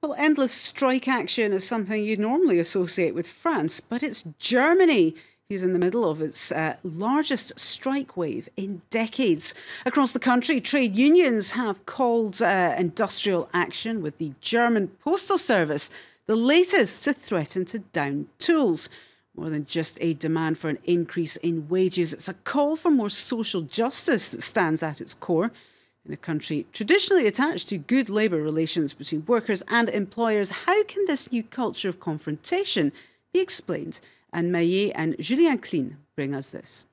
Well, endless strike action is something you'd normally associate with France, but it's Germany who's in the middle of its largest strike wave in decades. Across the country, trade unions have called industrial action with the German postal service, the latest to threaten to down tools. More than just a demand for an increase in wages, it's a call for more social justice that stands at its core. In a country traditionally attached to good labour relations between workers and employers, how can this new culture of confrontation be explained? And Mailliet and Julien Clin bring us this.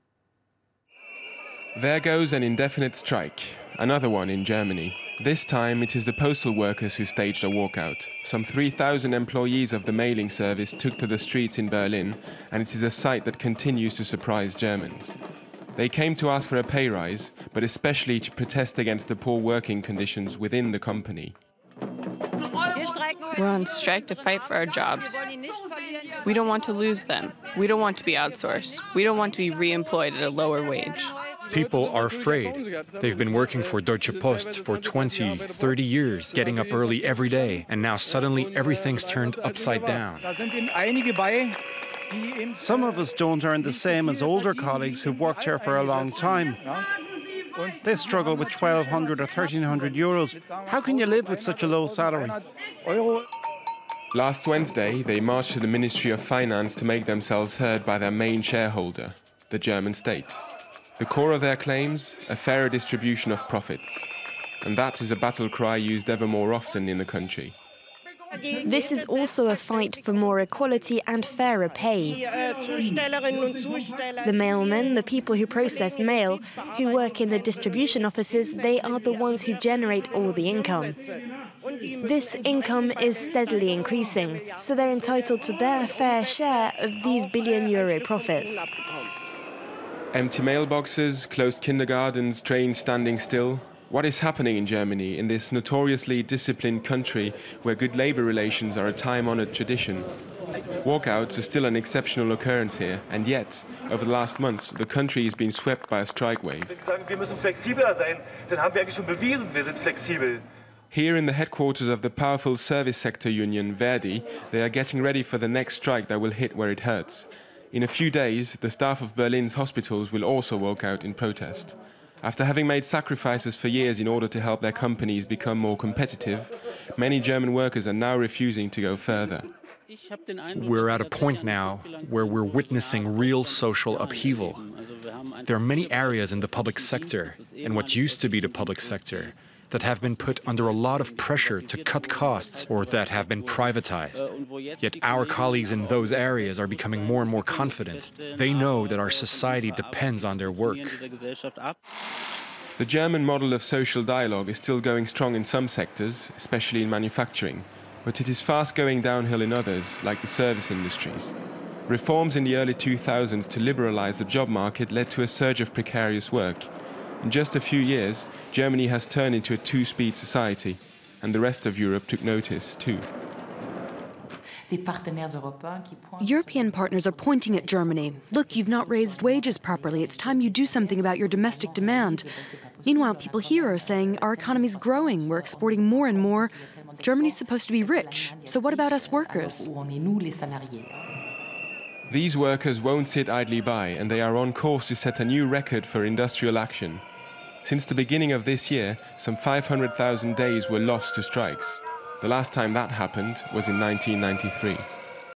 There goes an indefinite strike, another one in Germany. This time it is the postal workers who staged a walkout. Some 3,000 employees of the mailing service took to the streets in Berlin, and it is a sight that continues to surprise Germans. They came to ask for a pay rise, but especially to protest against the poor working conditions within the company. We're on strike to fight for our jobs. We don't want to lose them. We don't want to be outsourced. We don't want to be re-employed at a lower wage. People are afraid. They've been working for Deutsche Post for 20, 30 years, getting up early every day, and now suddenly everything's turned upside down. Some of us don't earn the same as older colleagues who've worked here for a long time. They struggle with 1,200 or 1,300 euros. How can you live with such a low salary? Last Wednesday, they marched to the Ministry of Finance to make themselves heard by their main shareholder, the German state. The core of their claims, a fairer distribution of profits. And that is a battle cry used ever more often in the country. This is also a fight for more equality and fairer pay. The mailmen, the people who process mail, who work in the distribution offices, they are the ones who generate all the income. This income is steadily increasing, so they're entitled to their fair share of these billion-euro profits. Empty mailboxes, closed kindergartens, trains standing still. What is happening in Germany, in this notoriously disciplined country where good labour relations are a time-honoured tradition? Walkouts are still an exceptional occurrence here, and yet, over the last months, the country has been swept by a strike wave. Here in the headquarters of the powerful service sector union, Verdi, they are getting ready for the next strike that will hit where it hurts. In a few days, the staff of Berlin's hospitals will also walk out in protest. After having made sacrifices for years in order to help their companies become more competitive, many German workers are now refusing to go further. We're at a point now where we're witnessing real social upheaval. There are many areas in the public sector, and what used to be the public sector, that have been put under a lot of pressure to cut costs or that have been privatized. Yet our colleagues in those areas are becoming more and more confident. They know that our society depends on their work. The German model of social dialogue is still going strong in some sectors, especially in manufacturing, but it is fast going downhill in others, like the service industries. Reforms in the early 2000s to liberalize the job market led to a surge of precarious work. In just a few years, Germany has turned into a two-speed society, and the rest of Europe took notice too. European partners are pointing at Germany. Look, you've not raised wages properly. It's time you do something about your domestic demand. Meanwhile, people here are saying our economy's growing. We're exporting more and more. Germany's supposed to be rich. So what about us workers? These workers won't sit idly by, and they are on course to set a new record for industrial action. Since the beginning of this year, some 500,000 days were lost to strikes. The last time that happened was in 1993.